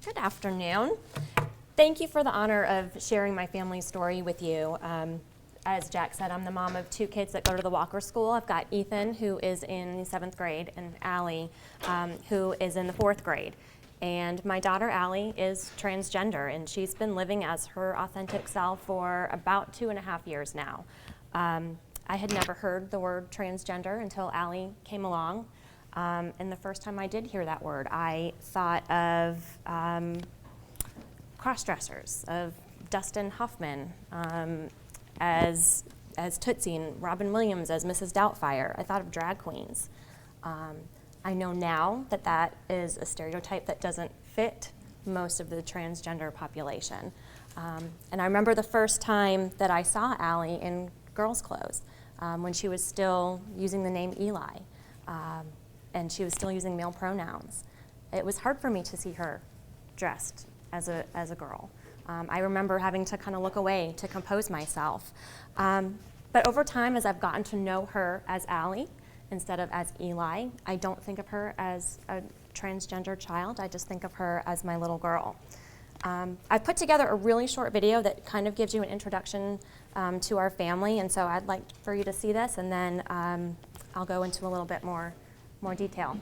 Good afternoon. Thank you for the honor of sharing my family story with you. As Jack said, I'm the mom of 2 kids that go to the Walker School. I've got Ethan, who is in the 7th grade, and Allie, who is in the 4th grade. And my daughter, Allie, is transgender, and she's been living as her authentic self for about 2.5 years now. I had never heard the word transgender until Allie came along. And the first time I did hear that word, I thought of cross-dressers, of Dustin Hoffman as Tootsie, and Robin Williams as Mrs. Doubtfire. I thought of drag queens. I know now that that is a stereotype that doesn't fit most of the transgender population. And I remember the first time that I saw Allie in girls' clothes, when she was still using the name Eli, and she was still using male pronouns. It was hard for me to see her dressed as a girl. I remember having to kind of look away to compose myself. But over time, as I've gotten to know her as Allie instead of as Eli, I don't think of her as a transgender child. I just think of her as my little girl. I've put together a really short video that kind of gives you an introduction to our family, and so I'd like for you to see this, and then I'll go into a little bit more detail.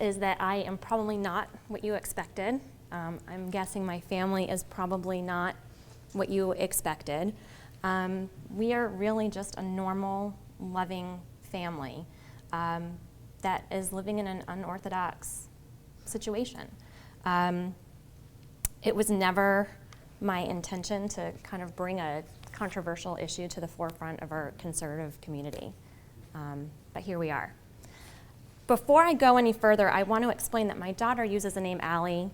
is that I am probably not what you expected. I'm guessing my family is probably not what you expected. We are really just a normal, loving family that is living in an unorthodox situation. It was never my intention to kind of bring a controversial issue to the forefront of our conservative community, but here we are. Before I go any further, I want to explain that my daughter uses the name Allie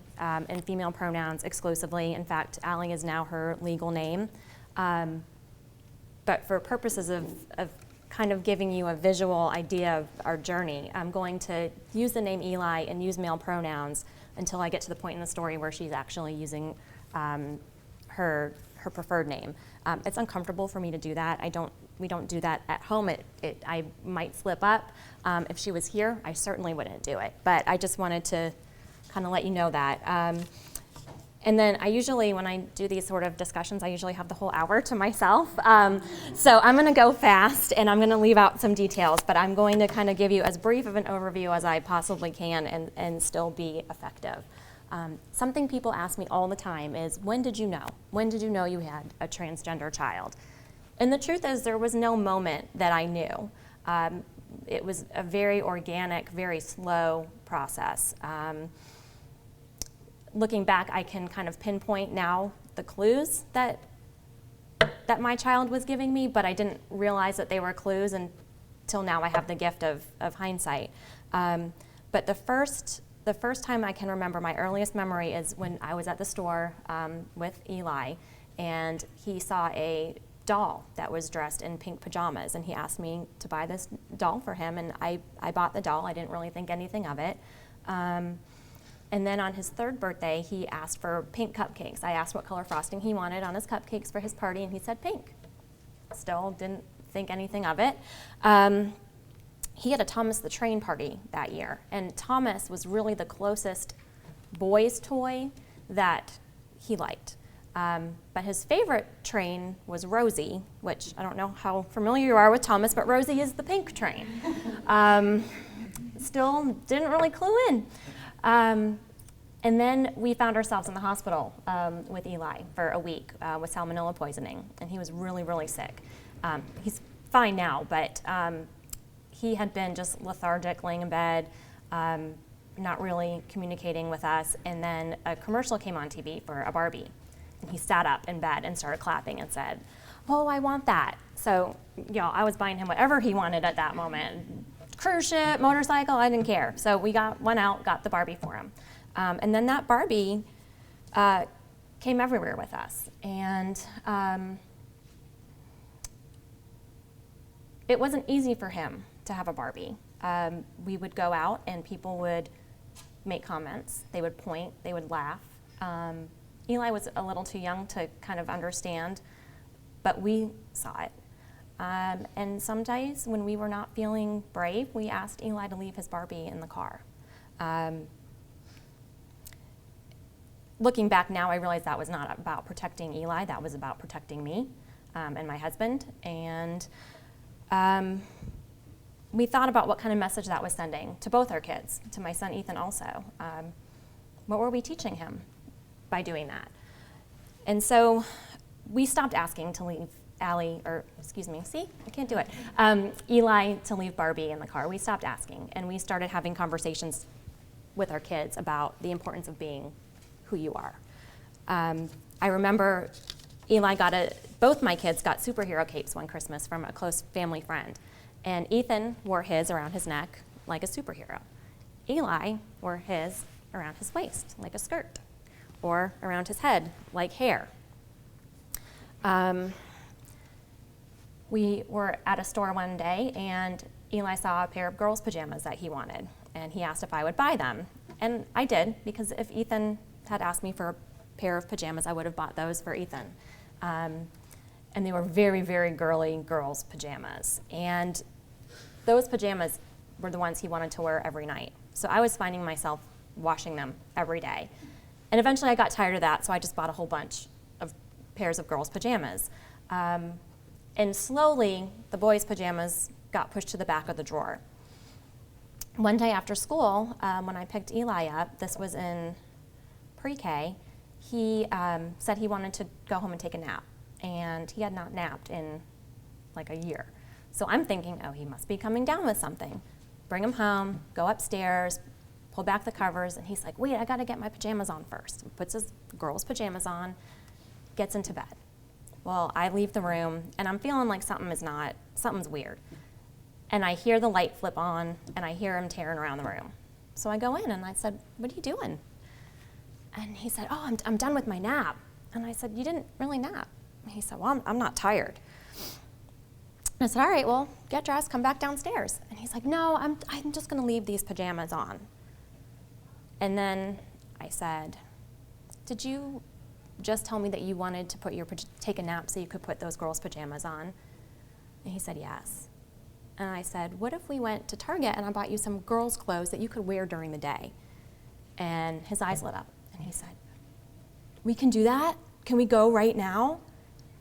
in female pronouns exclusively. In fact, Allie is now her legal name. But for purposes of kind of giving you a visual idea of our journey, I'm going to use the name Eli and use male pronouns until I get to the point in the story where she's actually using her preferred name. It's uncomfortable for me to do that. We don't do that at home. I might slip up. If she was here, I certainly wouldn't do it. But I just wanted to kind of let you know that. And then I usually, when I do these sort of discussions, I usually have the whole hour to myself. So I'm going to go fast, and I'm going to leave out some details, but I'm going to kind of give you as brief of an overview as I possibly can and still be effective. Something people ask me all the time is, when did you know? When did you know you had a transgender child? And the truth is, there was no moment that I knew. It was a very organic, very slow process. Looking back, I can kind of pinpoint now the clues that my child was giving me, but I didn't realize that they were clues until now I have the gift of hindsight. But the first time I can remember, my earliest memory is when I was at the store with Eli, and he saw a doll that was dressed in pink pajamas, and he asked me to buy this doll for him, and I bought the doll. I didn't really think anything of it. And then on his third birthday, he asked for pink cupcakes. I asked what color frosting he wanted on his cupcakes for his party, and he said pink. Still didn't think anything of it. He had a Thomas the Train party that year, and Thomas was really the closest boy's toy that he liked. But his favorite train was Rosie, which I don't know how familiar you are with Thomas, but Rosie is the pink train. Still didn't really clue in. And then we found ourselves in the hospital with Eli for a week with salmonella poisoning, and he was really, really sick. He's fine now, but he had been just lethargic, laying in bed, not really communicating with us, and then a commercial came on TV for a Barbie, and he sat up in bed and started clapping and said, "Oh, I want that." So, I was buying him whatever he wanted at that moment. Cruise ship, motorcycle, I didn't care. So we went out, got the Barbie for him. And then that Barbie came everywhere with us. And it wasn't easy for him to have a Barbie. We would go out and people would make comments. They would point, they would laugh. Eli was a little too young to kind of understand, but we saw it. And some days when we were not feeling brave, we asked Eli to leave his Barbie in the car. Looking back now, I realize that was not about protecting Eli, that was about protecting me and my husband. And we thought about what kind of message that was sending to both our kids, to my son Ethan also. What were we teaching him by doing that? And so we stopped asking to leave Eli to leave Barbie in the car. We stopped asking, and we started having conversations with our kids about the importance of being who you are. I remember both my kids got superhero capes one Christmas from a close family friend, and Ethan wore his around his neck like a superhero. Eli wore his around his waist like a skirt, or around his head like hair. We were at a store one day, and Eli saw a pair of girls' pajamas that he wanted, and he asked if I would buy them. And I did, because if Ethan had asked me for a pair of pajamas, I would have bought those for Ethan. And they were very, very girly girls' pajamas. And those pajamas were the ones he wanted to wear every night. So I was finding myself washing them every day. And eventually I got tired of that, so I just bought a whole bunch of pairs of girls' pajamas. And slowly, the boys' pajamas got pushed to the back of the drawer. one day after school, when I picked Eli up, this was in pre-K, he said he wanted to go home and take a nap. And he had not napped in like a year. So I'm thinking, oh, he must be coming down with something. Bring him home, go upstairs, pull back the covers, and he's like, wait, I gotta get my pajamas on first. He puts his girl's pajamas on, gets into bed. Well, I leave the room, and I'm feeling like something's weird. And I hear the light flip on, and I hear him tearing around the room. So I go in, and I said, what are you doing? And he said, oh, I'm done with my nap. And I said, you didn't really nap. And he said, well, I'm not tired. And I said, all right, well, get dressed, come back downstairs. And he's like, no, I'm just gonna leave these pajamas on. And then I said, did you just tell me that you wanted to take a nap so you could put those girls' pajamas on? And he said, yes. And I said, what if we went to Target and I bought you some girls' clothes that you could wear during the day? And his eyes lit up, and he said, we can do that? Can we go right now?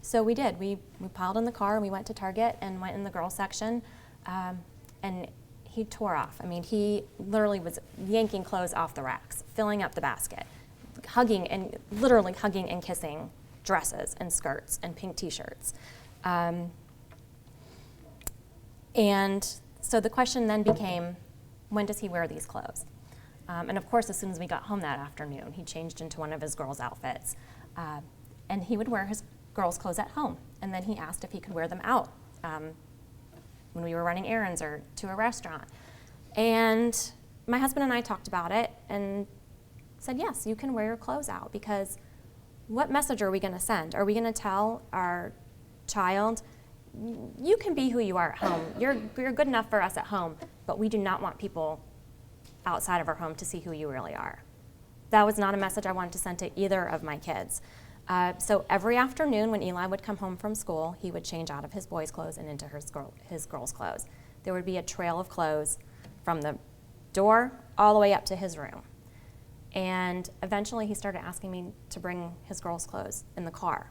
So we did. We piled in the car, and we went to Target and went in the girls' section, and he tore off. I mean, he literally was yanking clothes off the racks, filling up the basket, literally hugging and kissing dresses and skirts and pink t-shirts. And so the question then became, when does he wear these clothes? And of course, as soon as we got home that afternoon, he changed into one of his girls' outfits. And he would wear his girls' clothes at home. And then he asked if he could wear them out when we were running errands or to a restaurant. And my husband and I talked about it and said, yes, you can wear your clothes out, because what message are we going to send? Are we going to tell our child, you can be who you are at home. You're good enough for us at home, but we do not want people outside of our home to see who you really are. That was not a message I wanted to send to either of my kids. So every afternoon when Eli would come home from school, he would change out of his boys' clothes and into his girls' clothes. There would be a trail of clothes from the door all the way up to his room. And eventually he started asking me to bring his girls' clothes in the car.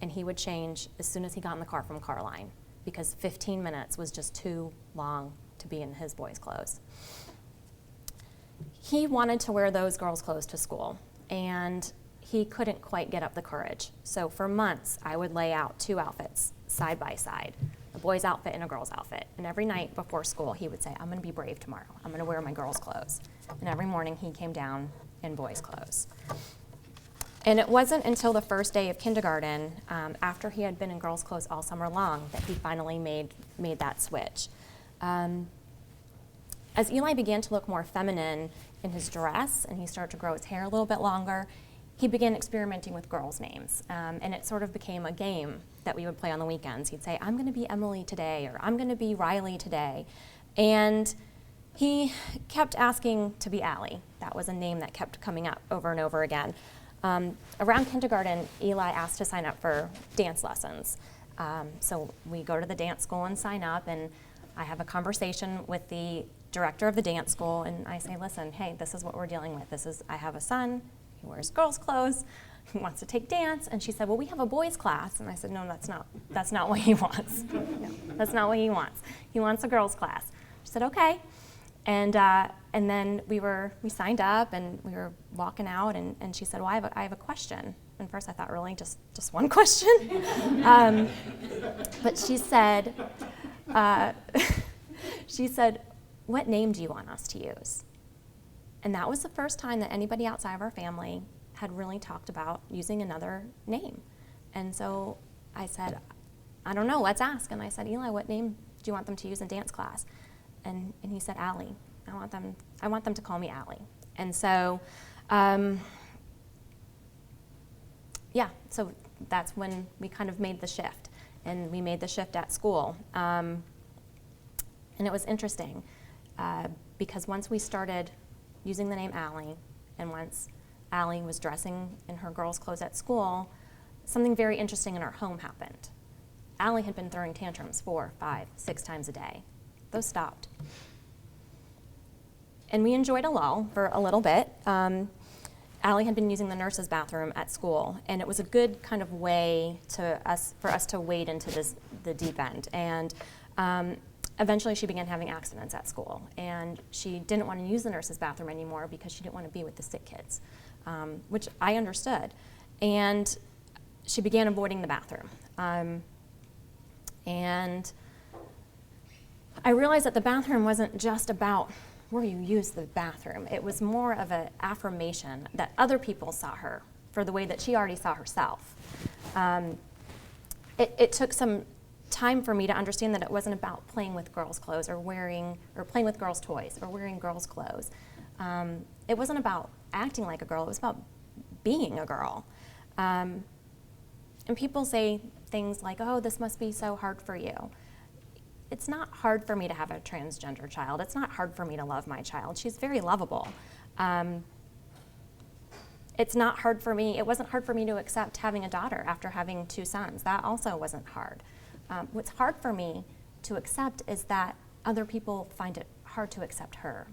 And he would change as soon as he got in the car from Carline, because 15 minutes was just too long to be in his boys' clothes. He wanted to wear those girls' clothes to school, and he couldn't quite get up the courage. So for months, I would lay out 2 outfits side by side, a boy's outfit and a girl's outfit. And every night before school, he would say, I'm gonna be brave tomorrow. I'm gonna wear my girl's clothes. And every morning he came down in boys' clothes. And it wasn't until the first day of kindergarten, after he had been in girls' clothes all summer long, that he finally made that switch. As Eli began to look more feminine in his dress, and he started to grow his hair a little bit longer, he began experimenting with girls' names. And it sort of became a game that we would play on the weekends. He'd say, I'm gonna be Emily today, or I'm gonna be Riley today. And he kept asking to be Allie. That was a name that kept coming up over and over again. Around kindergarten, Eli asked to sign up for dance lessons. So we go to the dance school and sign up, and I have a conversation with the director of the dance school, and I say, listen, hey, this is what we're dealing with. I have a son, he wears girls' clothes, he wants to take dance. And she said, well, we have a boys' class. And I said, no, that's not what he wants. No, that's not what he wants. He wants a girls' class. She said, okay. And then we signed up, and we were walking out, and she said, well, I have a question. And first I thought, really, just one question? But she said, what name do you want us to use? And that was the first time that anybody outside of our family had really talked about using another name. And so I said, I don't know, let's ask. And I said, Eli, what name do you want them to use in dance class? And he said, Allie. I want them to call me Allie. And so, so that's when we kind of made the shift. And we made the shift at school. And it was interesting because once we started using the name Allie, and once Allie was dressing in her girls' clothes at school, something very interesting in our home happened. Allie had been throwing tantrums 4, 5, 6 times a day. Those stopped. And we enjoyed a lull for a little bit. Allie had been using the nurse's bathroom at school, and it was a good kind of way for us to wade into the deep end. And Eventually she began having accidents at school, and she didn't want to use the nurse's bathroom anymore because she didn't want to be with the sick kids, which I understood. And she began avoiding the bathroom. And I realized that the bathroom wasn't just about where you use the bathroom. It was more of an affirmation that other people saw her for the way that she already saw herself. It took some time for me to understand that it wasn't about playing with girls' clothes or playing with girls' toys or wearing girls' clothes. It wasn't about acting like a girl, it was about being a girl. And people say things like, oh, this must be so hard for you. It's not hard for me to have a transgender child. It's not hard for me to love my child. She's very lovable. It's not hard for me, it wasn't hard for me to accept having a daughter after having 2 sons. That also wasn't hard. What's hard for me to accept is that other people find it hard to accept her,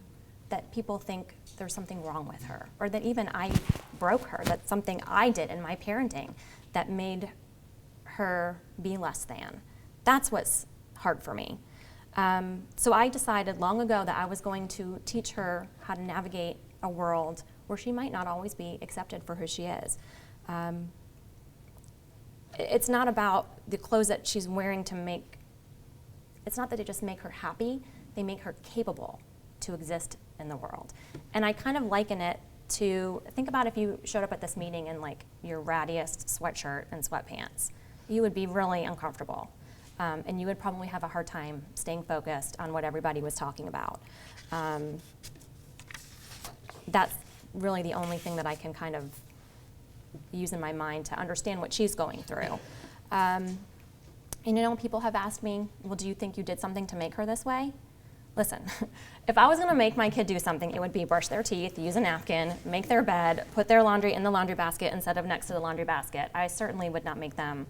that people think there's something wrong with her, or that even I broke her, that's something I did in my parenting that made her be less than. That's what's hard for me. So I decided long ago that I was going to teach her how to navigate a world where she might not always be accepted for who she is. It's not about the clothes that she's wearing it's not that they just make her happy, they make her capable to exist in the world. And I kind of liken it to, think about if you showed up at this meeting in like your rattiest sweatshirt and sweatpants. You would be really uncomfortable. And you would probably have a hard time staying focused on what everybody was talking about. That's really the only thing that I can kind of use in my mind to understand what she's going through. And you know, people have asked me, well, do you think you did something to make her this way? Listen, if I was gonna make my kid do something, it would be brush their teeth, use a napkin, make their bed, put their laundry in the laundry basket instead of next to the laundry basket. I certainly would not make them,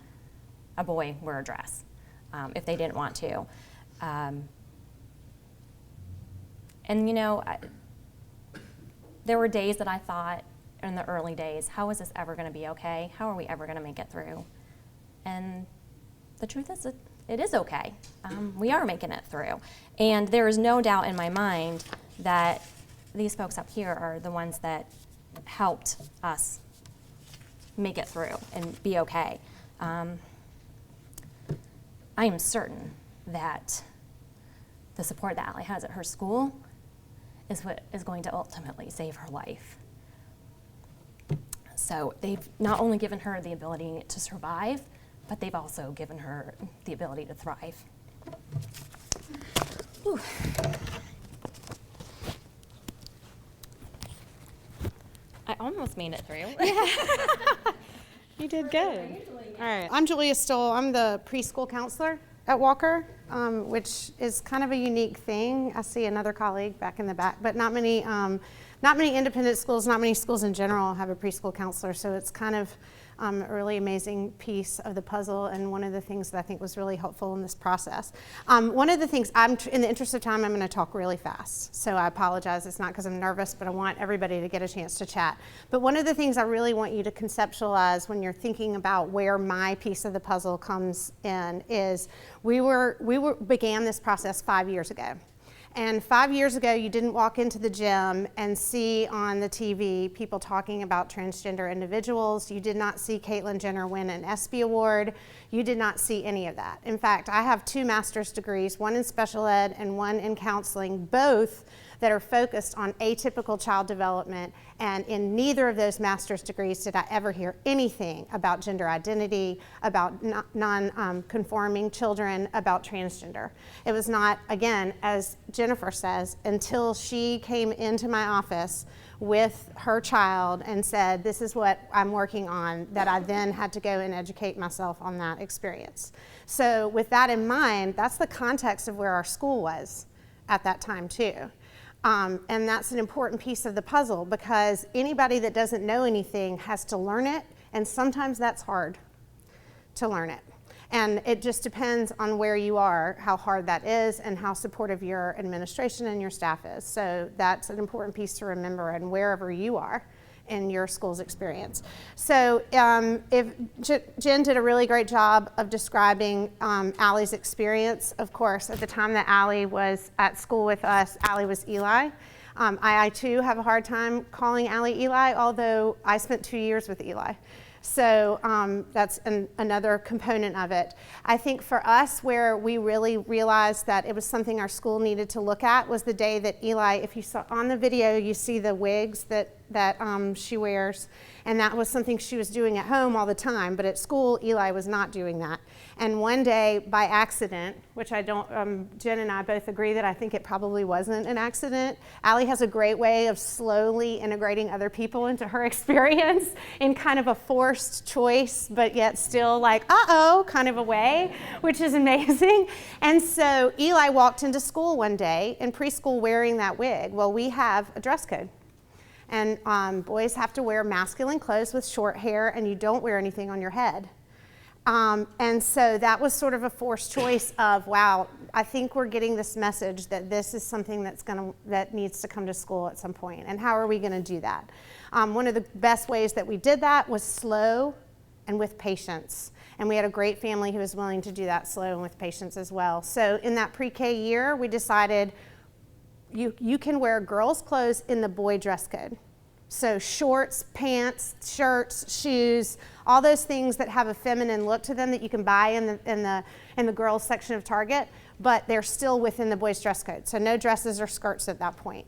a boy, wear a dress if they didn't want to. And you know, there were days that I thought in the early days, how is this ever gonna be okay? How are we ever gonna make it through? And the truth is, it is okay. We are making it through. And there is no doubt in my mind that these folks up here are the ones that helped us make it through and be okay. I am certain that the support that Allie has at her school is what is going to ultimately save her life. So they've not only given her the ability to survive, but they've also given her the ability to thrive. Whew. I almost made it through. Yeah. You did good. All right. I'm Julia Stoll. I'm the preschool counselor at Walker, which is kind of a unique thing. I see another colleague back in the back, but not many independent schools, not many schools in general have a preschool counselor, so it's kind of a really amazing piece of the puzzle, and one of the things that I think was really helpful in this process. One of the things, in the interest of time, I'm going to talk really fast, so I apologize. It's not because I'm nervous, but I want everybody to get a chance to chat. But one of the things I really want you to conceptualize when you're thinking about where my piece of the puzzle comes in is we began this process 5 years ago. And 5 years ago, you didn't walk into the gym and see on the TV people talking about transgender individuals. You did not see Caitlyn Jenner win an ESPY award. You did not see any of that. In fact, I have 2 master's degrees, one in special ed and one in counseling, both that are focused on atypical child development, and in neither of those master's degrees did I ever hear anything about gender identity, about non-conforming children, about transgender. It was not, again, as Jennifer says, until she came into my office with her child and said, this is what I'm working on, that I then had to go and educate myself on that experience. So with that in mind, that's the context of where our school was at that time too. And that's an important piece of the puzzle, because anybody that doesn't know anything has to learn it, and sometimes that's hard to learn it. And it just depends on where you are, how hard that is, and how supportive your administration and your staff is. So that's an important piece to remember, and wherever you are in your school's experience. So if Jen did a really great job of describing Allie's experience. Of course, at the time that Allie was at school with us, Allie was Eli. I too have a hard time calling Allie Eli, although I spent 2 years with Eli. So that's another component of it. I think for us, where we really realized that it was something our school needed to look at was the day that Eli, if you saw on the video, you see the wigs that she wears, and that was something she was doing at home all the time, but at school, Eli was not doing that. And one day, by accident, which I don't, Jen and I both agree that I think it probably wasn't an accident. Allie has a great way of slowly integrating other people into her experience in kind of a forced choice, but yet still like, uh-oh, kind of a way, which is amazing. And so Eli walked into school one day in preschool wearing that wig. Well, we have a dress code. And boys have to wear masculine clothes with short hair, and you don't wear anything on your head. And so that was sort of a forced choice of, wow, I think we're getting this message that this is something that needs to come to school at some point. And how are we going to do that? One of the best ways that we did that was slow and with patience. And we had a great family who was willing to do that slow and with patience as well. So in that pre-K year, we decided you can wear girls' clothes in the boy dress code. So shorts, pants, shirts, shoes, all those things that have a feminine look to them that you can buy in the girls section of Target, but they're still within the boys' dress code. So no dresses or skirts at that point.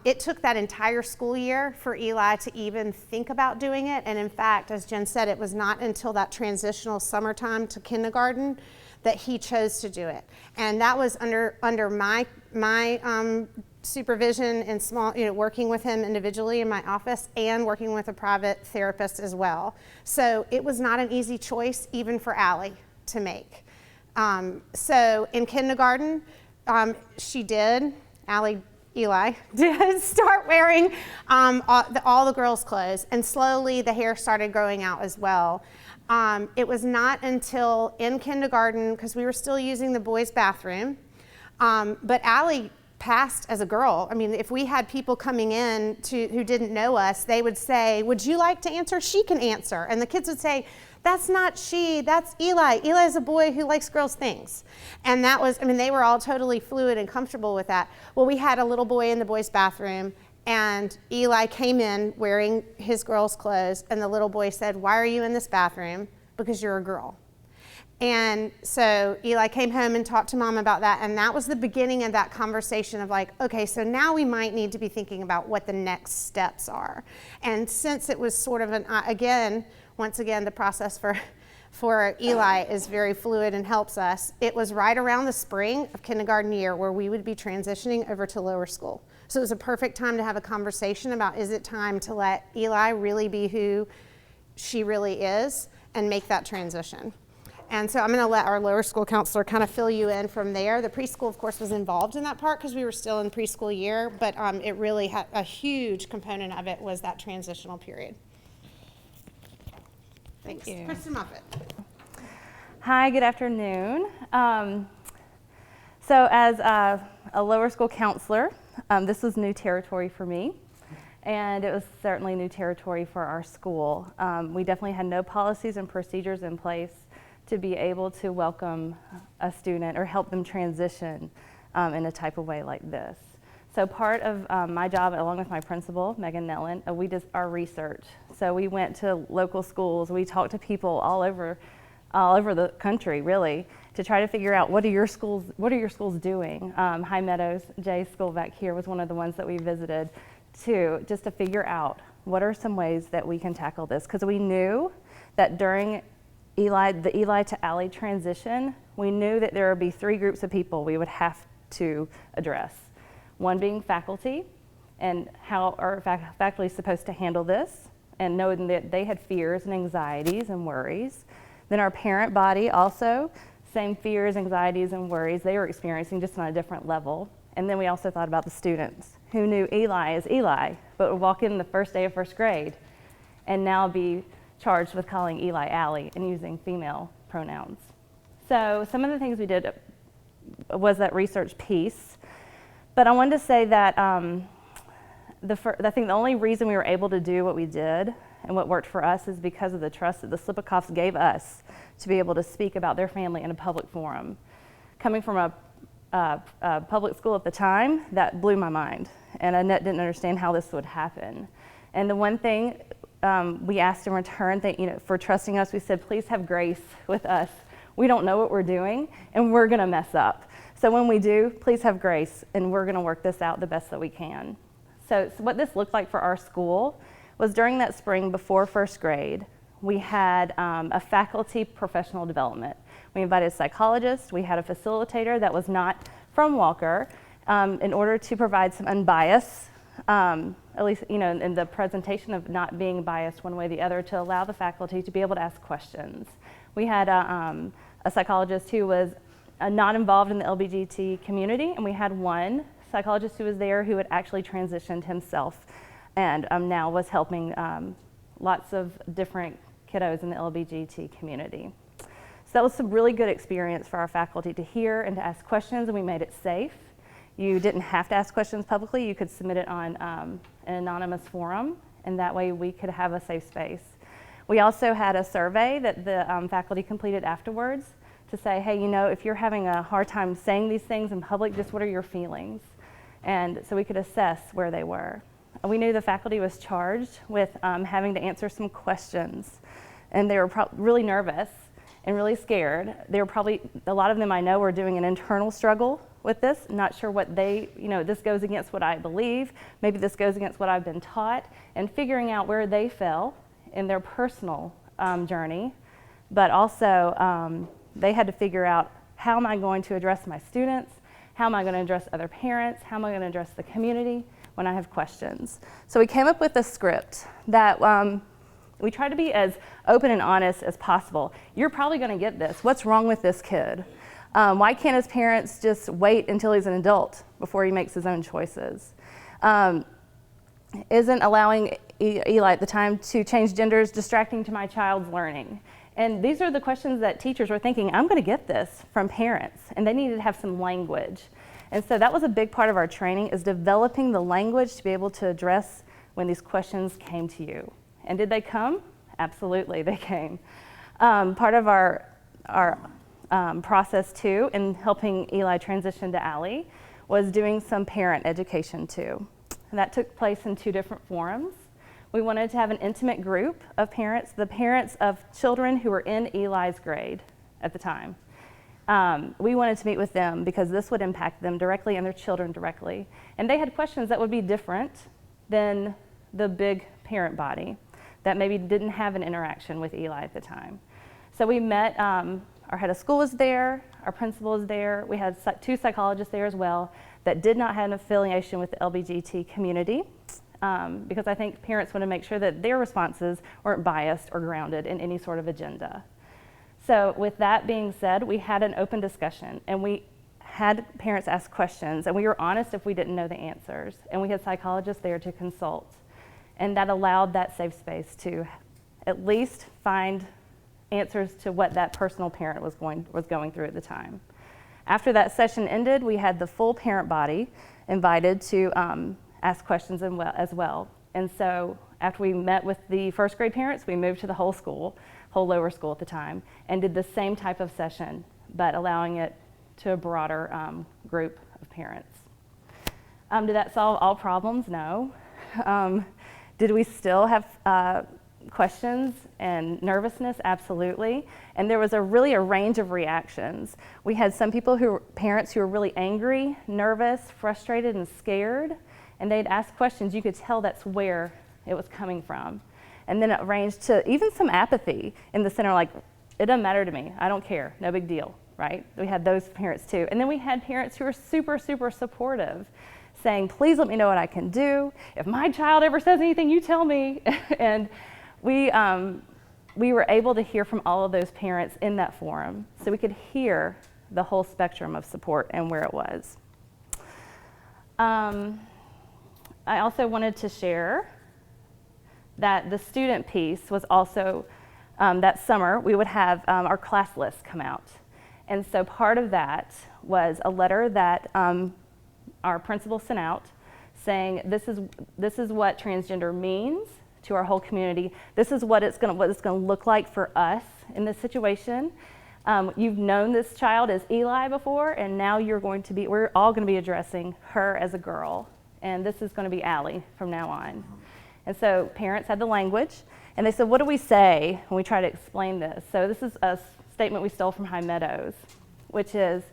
It took that entire school year for Eli to even think about doing it. And in fact, as Jen said, it was not until that transitional summertime to kindergarten that he chose to do it. And that was under my supervision and small, working with him individually in my office and working with a private therapist as well. So it was not an easy choice even for Allie to make. So in kindergarten, Eli did start wearing all the girls' clothes, and slowly the hair started growing out as well. It was not until in kindergarten, because we were still using the boys' bathroom, but Allie passed as a girl. I mean, if we had people coming in who didn't know us, they would say, would you like to answer? She can answer. And the kids would say, that's not she, that's Eli. Eli is a boy who likes girls' things. And that was, they were all totally fluid and comfortable with that. Well, we had a little boy in the boys' bathroom, and Eli came in wearing his girls' clothes, and the little boy said, why are you in this bathroom? Because you're a girl. And so Eli came home and talked to Mom about that, and that was the beginning of that conversation of like, okay, so now we might need to be thinking about what the next steps are. And since it was sort of once again, the process for Eli is very fluid and helps us, it was right around the spring of kindergarten year where we would be transitioning over to lower school. So it was a perfect time to have a conversation about, is it time to let Eli really be who she really is and make that transition? And so I'm going to let our lower school counselor kind of fill you in from there. The preschool, of course, was involved in that part because we were still in preschool year, but it really had a huge component of it was that transitional period. Thanks. Thank you. Kristin Moffett. Hi, good afternoon. So as a lower school counselor, this was new territory for me, and it was certainly new territory for our school. We definitely had no policies and procedures in place to be able to welcome a student or help them transition in a type of way like this. So part of my job, along with my principal, Megan Nellen, we did our research. So we went to local schools, we talked to people all over the country, really, to try to figure out what are your schools doing. High Meadows, Jay's school back here, was one of the ones that we visited just to figure out what are some ways that we can tackle this, because we knew that during the Eli to Allie transition, we knew that there would be 3 groups of people we would have to address. One being faculty, and how are faculty supposed to handle this, and knowing that they had fears and anxieties and worries. Then our parent body also, same fears, anxieties, and worries they were experiencing, just on a different level. And then we also thought about the students who knew Eli as Eli, but would walk in the first day of first grade and now be charged with calling Eli Allie and using female pronouns. So some of the things we did was that research piece, but I wanted to say that I think the only reason we were able to do what we did and what worked for us is because of the trust that the Slipakoffs gave us to be able to speak about their family in a public forum. Coming from a public school at the time, that blew my mind, and Annette didn't understand how this would happen. And the one thing we asked in return, for trusting us, we said, please have grace with us. We don't know what we're doing, and we're going to mess up. So when we do, please have grace, and we're going to work this out the best that we can. So what this looked like for our school was during that spring before first grade, we had a faculty professional development. We invited a psychologist, we had a facilitator that was not from Walker, in order to provide some unbiased, at least in the presentation of not being biased one way or the other, to allow the faculty to be able to ask questions. We had a psychologist who was not involved in the LGBT community, and we had one psychologist who was there who had actually transitioned himself and now was helping lots of different kiddos in the LGBT community. So that was some really good experience for our faculty to hear and to ask questions, and we made it safe. You didn't have to ask questions publicly. You could submit it on an anonymous forum, and that way we could have a safe space. We also had a survey that the faculty completed afterwards to say, hey, if you're having a hard time saying these things in public, just what are your feelings? And so we could assess where they were. We knew the faculty was charged with having to answer some questions, and they were really nervous and really scared. They were probably, a lot of them I know were doing an internal struggle with this, not sure what this goes against what I believe, maybe this goes against what I've been taught, and figuring out where they fell in their personal journey, but also they had to figure out, how am I going to address my students? How am I going to address other parents? How am I going to address the community when I have questions? So we came up with a script that we try to be as open and honest as possible. You're probably going to get this. What's wrong with this kid? Why can't his parents just wait until he's an adult before he makes his own choices? Isn't allowing Eli at the time to change genders distracting to my child's learning? And these are the questions that teachers were thinking, I'm going to get this from parents, and they needed to have some language. And so that was a big part of our training, is developing the language to be able to address when these questions came to you. And did they come? Absolutely, they came. Part of our process too, in helping Eli transition to Allie, was doing some parent education too. And that took place in 2 different forums. We wanted to have an intimate group of parents, the parents of children who were in Eli's grade at the time. We wanted to meet with them because this would impact them directly and their children directly. And they had questions that would be different than the big parent body that maybe didn't have an interaction with Eli at the time. So we met, our head of school was there, our principal was there, we had 2 psychologists there as well that did not have an affiliation with the LGBT community, because I think parents want to make sure that their responses weren't biased or grounded in any sort of agenda. So with that being said, we had an open discussion, and we had parents ask questions, and we were honest if we didn't know the answers, and we had psychologists there to consult. And that allowed that safe space to at least find answers to what that personal parent was going through at the time. After that session ended, we had the full parent body invited to ask questions as well. And so after we met with the first grade parents, we moved to the whole school, whole lower school at the time, and did the same type of session, but allowing it to a broader group of parents. Did that solve all problems? No. Did we still have questions and nervousness? Absolutely. And there was a range of reactions. We had some parents who were really angry, nervous, frustrated, and scared, and they'd ask questions. You could tell that's where it was coming from. And then it ranged to even some apathy in the center, like, it doesn't matter to me, I don't care, no big deal, right? We had those parents too. And then we had parents who were super, super supportive, saying, please let me know what I can do. If my child ever says anything, you tell me. And we were able to hear from all of those parents in that forum, so we could hear the whole spectrum of support and where it was. I also wanted to share that the student piece was also, that summer, we would have our class list come out. And so part of that was a letter that our principal sent out saying this is what transgender means to our whole community. This is what it's going to look like for us in this situation. You've known this child as Eli before, and now we're all going to be addressing her as a girl, and this is going to be Allie from now on. And so parents had the language, and they said, what do we say when we try to explain this? So this is a statement we stole from High Meadows, which is,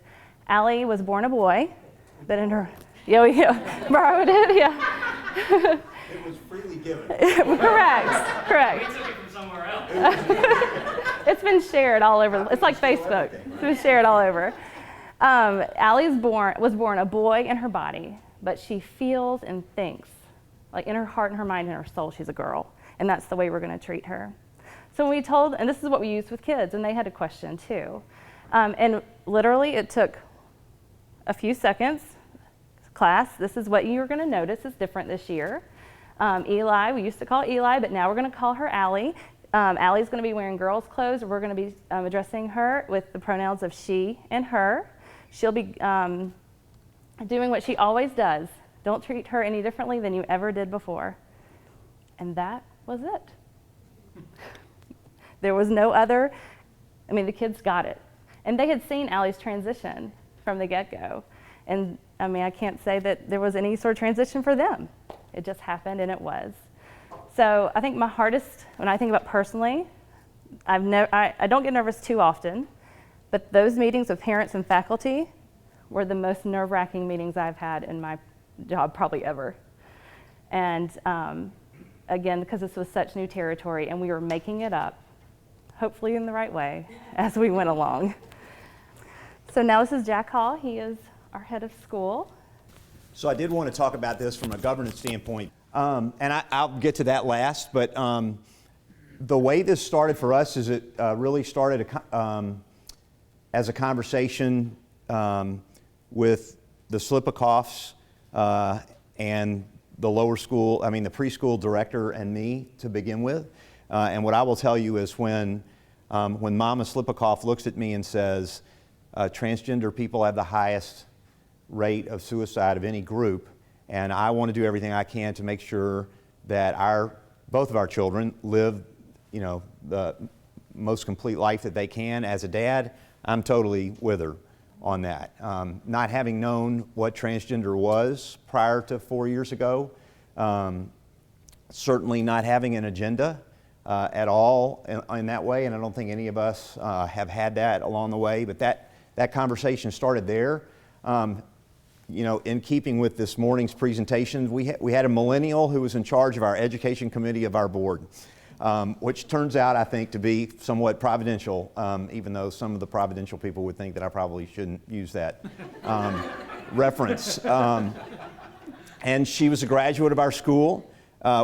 Allie was born a boy, but in her, borrowed it, yeah. It was freely given. Correct. We took it from somewhere else. It's been shared all over. It's like Facebook. It's been shared all over. Allie was born a boy in her body, but she feels and thinks, like in her heart and her mind and her soul, she's a girl. And that's the way we're going to treat her. So we told, and this is what we used with kids, and they had a question too. And literally it took a few seconds. Class, this is what you're going to notice is different this year. Eli, we used to call Eli, but now we're going to call her Allie. Allie's going to be wearing girls' clothes. We're going to be addressing her with the pronouns of she and her. She'll be doing what she always does. Don't treat her any differently than you ever did before. And that was it. There was no other, the kids got it. And they had seen Allie's transition from the get-go. And I can't say that there was any sort of transition for them. It just happened, and it was. So I think my hardest, when I think about personally, I don't get nervous too often, but those meetings with parents and faculty were the most nerve-wracking meetings I've had in my job probably ever. And again, because this was such new territory, and we were making it up, hopefully in the right way, as we went along. So now this is Jack Hall. He is our head of school. So I did want to talk about this from a governance standpoint, and I'll get to that last, but the way this started for us is it really started as a conversation with the Slipakoffs and the lower school, the preschool director and me to begin with. And what I will tell you is when Mama Slipakoff looks at me and says, transgender people have the highest rate of suicide of any group, and I want to do everything I can to make sure that both of our children live, the most complete life that they can. As a dad, I'm totally with her on that. Not having known what transgender was prior to 4 years ago, certainly not having an agenda at all in that way, and I don't think any of us have had that along the way, but that conversation started there. In keeping with this morning's presentation, we had a millennial who was in charge of our education committee of our board, which turns out, I think, to be somewhat providential, even though some of the providential people would think that I probably shouldn't use that reference. And she was a graduate of our school,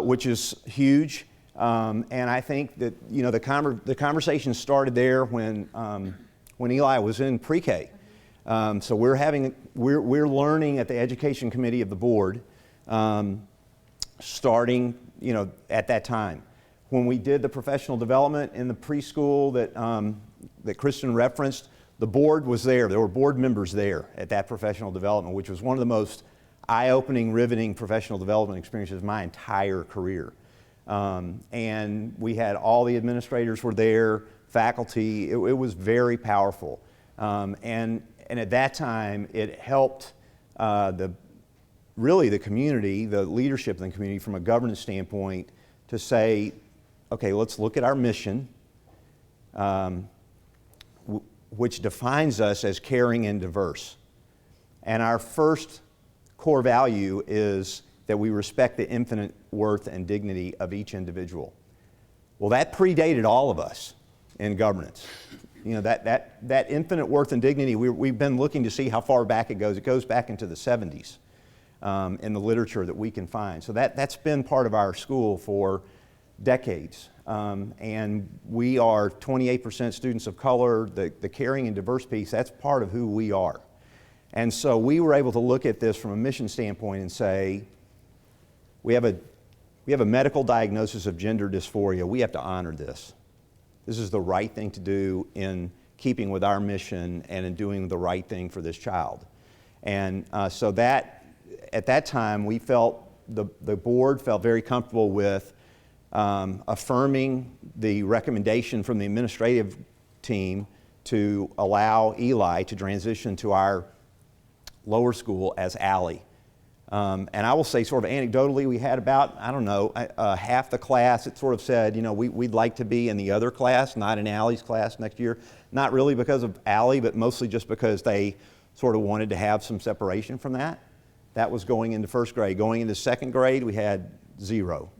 which is huge. And I think that the conversation started there when Eli was in pre-K. So we're learning at the education committee of the board, starting at that time. When we did the professional development in the preschool that Kristin referenced, the board was there. There were board members there at that professional development, which was one of the most eye-opening, riveting professional development experiences of my entire career. And we had all the administrators were there, faculty. It was very powerful. And at that time, it helped the community, the leadership in the community from a governance standpoint to say, okay, let's look at our mission, which defines us as caring and diverse. And our first core value is that we respect the infinite worth and dignity of each individual. Well, that predated all of us in governance. That infinite worth and dignity, we've been looking to see how far back it goes. It goes back into the 70s in the literature that we can find. So that's been part of our school for decades. And we are 28% students of color. The caring and diverse piece, that's part of who we are. And so we were able to look at this from a mission standpoint and say, we have a medical diagnosis of gender dysphoria. We have to honor this. This is the right thing to do in keeping with our mission and in doing the right thing for this child. And so that at that time, we felt, the board felt very comfortable with affirming the recommendation from the administrative team to allow Eli to transition to our lower school as Allie. And I will say, sort of anecdotally, we had about, I don't know, half the class that sort of said, you know, we'd like to be in the other class, not in Allie's class next year. Not really because of Allie, but mostly just because they sort of wanted to have some separation from that. That was going into first grade. Going into second grade, we had 0.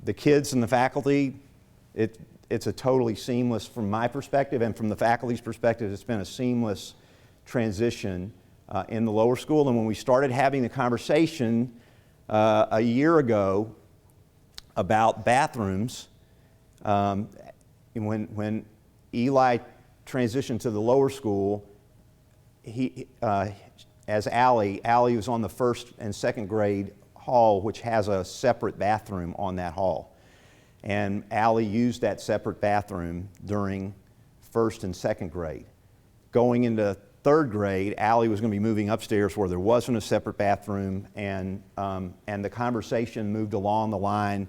The kids and the faculty, it's a totally seamless, from my perspective and from the faculty's perspective, it's been a seamless transition in the lower school. And when we started having the conversation a year ago about bathrooms, when Eli transitioned to the lower school, as Allie was on the first and second grade hall, which has a separate bathroom on that hall. And Allie used that separate bathroom during first and second grade. Going into third grade, Allie was going to be moving upstairs where there wasn't a separate bathroom, and the conversation moved along the line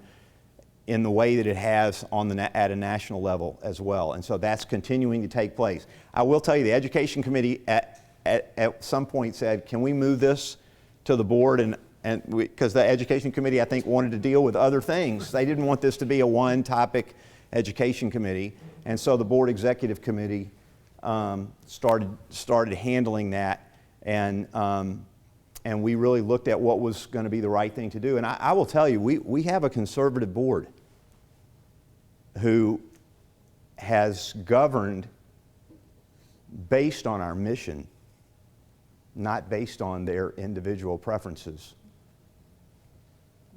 in the way that it has at a national level as well. And so that's continuing to take place. I will tell you, the Education Committee at some point said, can we move this to the board? And because the Education Committee, I think, wanted to deal with other things. They didn't want this to be a one-topic Education Committee. And so the Board Executive Committee started handling that, and we really looked at what was going to be the right thing to do. And I will tell you, we have a conservative board who has governed based on our mission, not based on their individual preferences.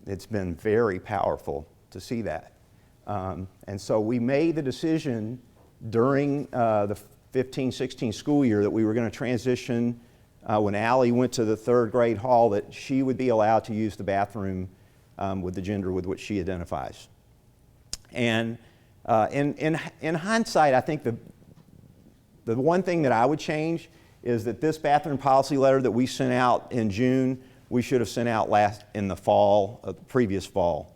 It's been very powerful to see that. And so we made the decision during the 15-16 school year that we were going to transition, when Allie went to the third grade hall, that she would be allowed to use the bathroom with the gender with which she identifies. And in hindsight, I think the one thing that I would change is that this bathroom policy letter that we sent out in June, we should have sent out in the fall, previous fall,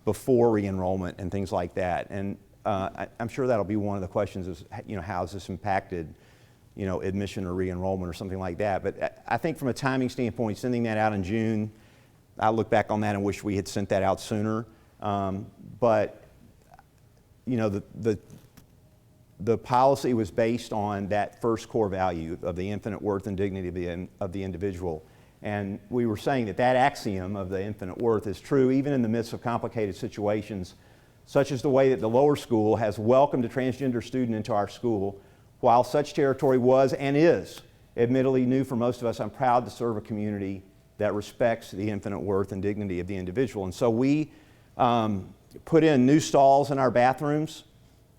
before re-enrollment and things like that. And I'm sure that'll be one of the questions is, you know, how has this impacted, you know, admission or re-enrollment or something like that. But I think from a timing standpoint, sending that out in June, I look back on that and wish we had sent that out sooner. But, you know, the policy was based on that first core value of the infinite worth and dignity of the individual. And we were saying that that axiom of the infinite worth is true even in the midst of complicated situations, such as the way that the lower school has welcomed a transgender student into our school. While such territory was and is admittedly new for most of us, I'm proud to serve a community that respects the infinite worth and dignity of the individual. And so we put in new stalls in our bathrooms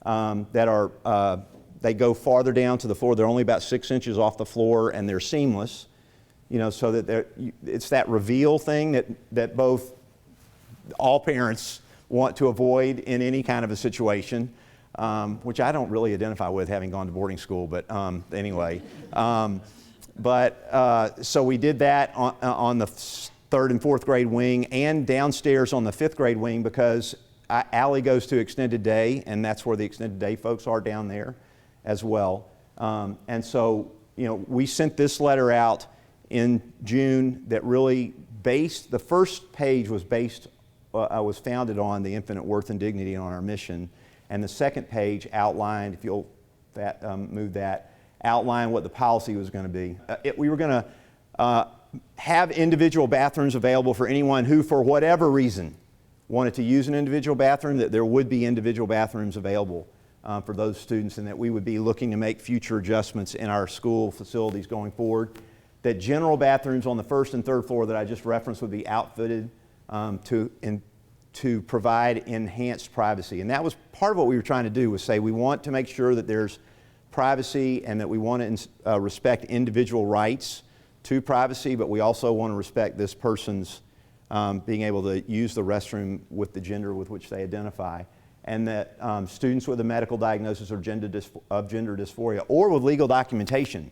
that are, they go farther down to the floor. They're only about 6 inches off the floor, and they're seamless, you know, so that it's that reveal thing that both all parents want to avoid in any kind of a situation, which I don't really identify with, having gone to boarding school, but anyway. So we did that on the third and fourth grade wing and downstairs on the fifth grade wing, because Allie goes to extended day, and that's where the extended day folks are down there as well. And so, you know, we sent this letter out in June that really the first page was was founded on the infinite worth and dignity and on our mission. And the second page outlined, if you'll move that, outlined what the policy was going to be. We were going to have individual bathrooms available for anyone who, for whatever reason, wanted to use an individual bathroom, that there would be individual bathrooms available for those students, and that we would be looking to make future adjustments in our school facilities going forward. That general bathrooms on the first and third floor that I just referenced would be outfitted to provide enhanced privacy. And that was part of what we were trying to do, was say we want to make sure that there's privacy and that we want to respect individual rights to privacy, but we also want to respect this person's being able to use the restroom with the gender with which they identify. And that students with a medical diagnosis of gender dysphoria or with legal documentation,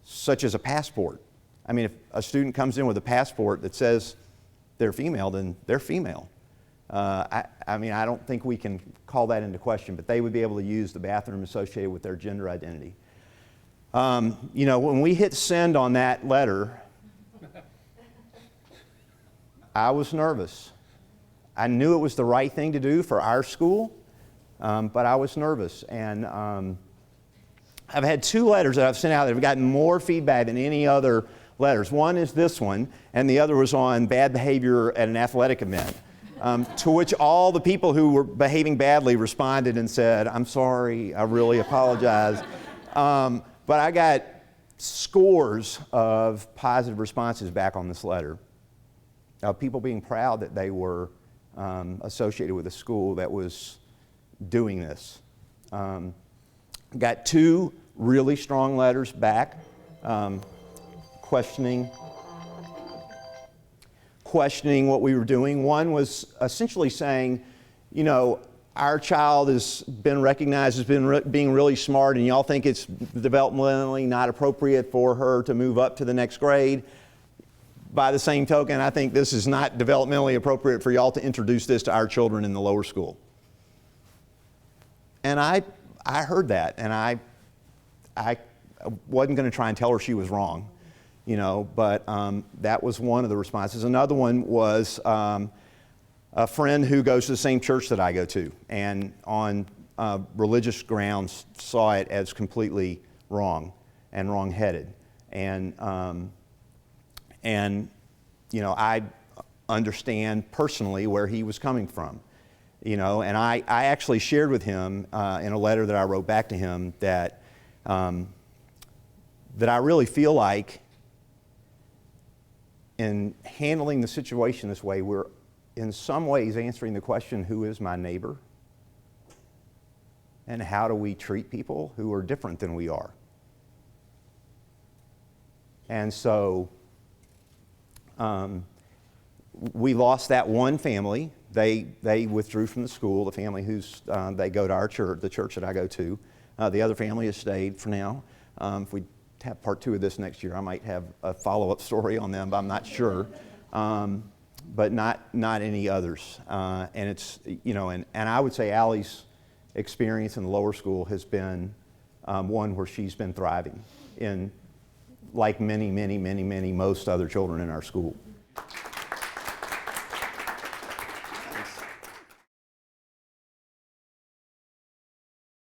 such as a passport, I mean, if a student comes in with a passport that says they're female, then they're female. I mean, I don't think we can call that into question, but they would be able to use the bathroom associated with their gender identity. You know, when we hit send on that letter, I was nervous. I knew it was the right thing to do for our school, but I was nervous. And I've had 2 letters that I've sent out that have gotten more feedback than any other letters. One is this one, and the other was on bad behavior at an athletic event, to which all the people who were behaving badly responded and said, "I'm sorry, I really apologize." But I got scores of positive responses back on this letter. People being proud that they were associated with a school that was doing this. Got 2 really strong letters back, questioning what we were doing. One was essentially saying, you know, our child has been recognized as being really smart, and y'all think it's developmentally not appropriate for her to move up to the next grade. By the same token, I think this is not developmentally appropriate for y'all to introduce this to our children in the lower school. And I heard that, and I wasn't going to try and tell her she was wrong, you know, but that was one of the responses. Another one was a friend who goes to the same church that I go to, and on religious grounds saw it as completely wrong and wrong-headed. And you know, I understand personally where he was coming from, you know, and I actually shared with him in a letter that I wrote back to him that that I really feel like in handling the situation this way, we're in some ways answering the question, who is my neighbor? And how do we treat people who are different than we are? And so we lost that one family. They withdrew from the school, the family who's, they go to our church, the church that I go to. The other family has stayed for now. If we have part 2 of this next year, I might have a follow-up story on them, but I'm not sure. But not any others. And it's, you know, and I would say Allie's experience in the lower school has been one where she's been thriving in, like most other children in our school.